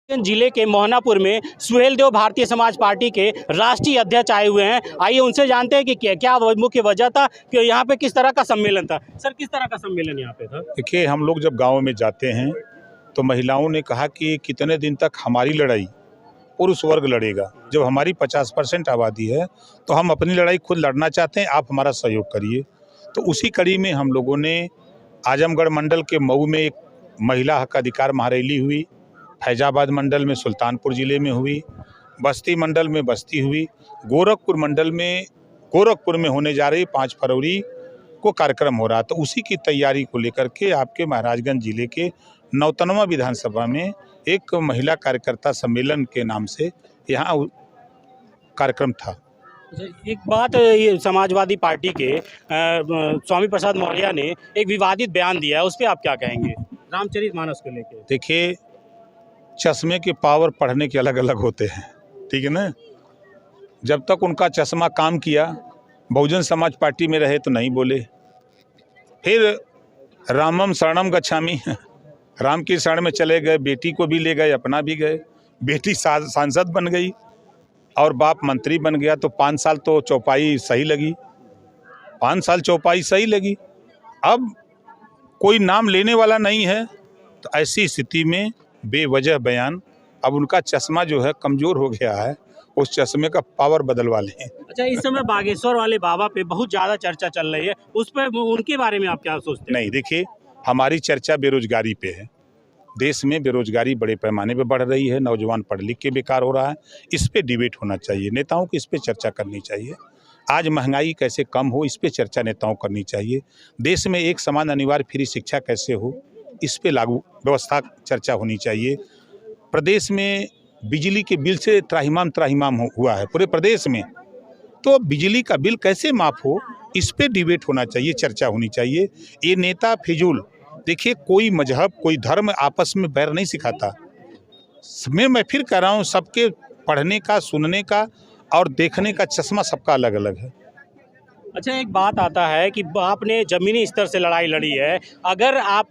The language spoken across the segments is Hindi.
जिले के मोहनापुर में सुहेलदेव भारतीय समाज पार्टी के राष्ट्रीय अध्यक्ष आए हुए हैं। आइए उनसे जानते हैं कि क्या मुख्य वजह था कि यहाँ पे किस तरह का सम्मेलन था। सर, किस तरह का सम्मेलन यहाँ पे था? देखिए, हम लोग जब गांव में जाते हैं तो महिलाओं ने कहा कि कितने दिन तक हमारी लड़ाई पुरुष वर्ग लड़ेगा। जब हमारी 50% आबादी है तो हम अपनी लड़ाई खुद लड़ना चाहते हैं, आप हमारा सहयोग करिए। तो उसी कड़ी में हम लोगों ने आजमगढ़ मंडल के मऊ में एक महिला हक अधिकार महारैली हुई, फैजाबाद मंडल में सुल्तानपुर ज़िले में हुई, बस्ती मंडल में बस्ती हुई, गोरखपुर मंडल में गोरखपुर में होने जा रही 5 फरवरी को कार्यक्रम हो रहा। तो उसी की तैयारी को लेकर के आपके महाराजगंज जिले के नौतनवा विधानसभा में एक महिला कार्यकर्ता सम्मेलन के नाम से यहाँ कार्यक्रम था। एक बात, ये समाजवादी पार्टी के स्वामी प्रसाद मौर्य ने एक विवादित बयान दिया है, उस पर आप क्या कहेंगे रामचरितमानस को लेकर? देखिए, चश्मे के पावर पढ़ने के अलग अलग होते हैं, ठीक है ना। जब तक उनका चश्मा काम किया, बहुजन समाज पार्टी में रहे तो नहीं बोले। फिर रामम शरणम गच्छामि, राम की शरण में चले गए, बेटी को भी ले गए, अपना भी गए। बेटी सांसद बन गई और बाप मंत्री बन गया, तो 5 साल तो चौपाई सही लगी, 5 साल चौपाई सही लगी। अब कोई नाम लेने वाला नहीं है, तो ऐसी स्थिति में बेवजह बयान, अब उनका चश्मा जो है कमज़ोर हो गया है, उस चश्मे का पावर बदलवा लें। अच्छा, इस समय बागेश्वर वाले बाबा पे बहुत ज़्यादा चर्चा चल रही है, उस पर उनके बारे में आप क्या सोचते हैं? नहीं, देखिए, हमारी चर्चा बेरोजगारी पे है। देश में बेरोजगारी बड़े पैमाने पे बढ़ रही है, नौजवान पढ़ लिख के बेकार हो रहा है। इस पे डिबेट होना चाहिए, नेताओं को इस पे चर्चा करनी चाहिए। आज महंगाई कैसे कम हो, इस पे चर्चा नेताओं करनी चाहिए। देश में एक समान अनिवार्य फ्री शिक्षा कैसे हो, इस पे लागू व्यवस्था चर्चा होनी चाहिए। प्रदेश में बिजली के बिल से त्राहिमाम हुआ है पूरे प्रदेश में, तो बिजली का बिल कैसे माफ़ हो, इस पे डिबेट होना चाहिए, चर्चा होनी चाहिए। ये नेता फिजूल, देखिए, कोई मजहब कोई धर्म आपस में बैर नहीं सिखाता। मैं फिर कह रहा हूँ, सबके पढ़ने का, सुनने का और देखने का चश्मा सबका अलग अलग है। अच्छा, एक बात आता है कि आपने ज़मीनी स्तर से लड़ाई लड़ी है, अगर आप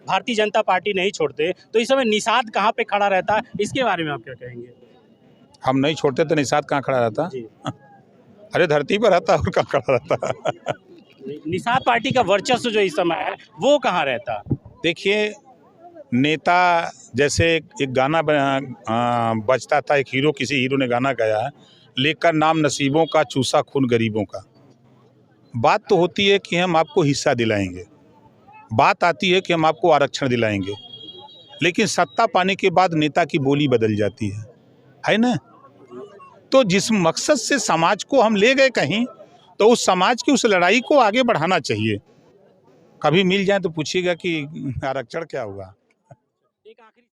भारतीय जनता पार्टी नहीं छोड़ते तो इस समय निषाद कहाँ पे खड़ा रहता, इसके बारे में आप क्या कहेंगे? हम नहीं छोड़ते तो निषाद कहाँ खड़ा रहता? अरे धरती पर रहता, और कहाँ खड़ा रहता? निषाद पार्टी का वर्चस्व जो इस समय है वो कहाँ रहता? देखिए, नेता जैसे एक गाना बजता था, एक हीरो, किसी हीरो ने गाना गाया है, लेकर नाम नसीबों का, चूसा खून गरीबों का। बात तो होती है कि हम आपको हिस्सा दिलाएंगे, बात आती है कि हम आपको आरक्षण दिलाएंगे, लेकिन सत्ता पाने के बाद नेता की बोली बदल जाती है ना। तो जिस मकसद से समाज को हम ले गए कहीं, तो उस समाज की उस लड़ाई को आगे बढ़ाना चाहिए। कभी मिल जाए तो पूछिएगा कि आरक्षण क्या हुआ।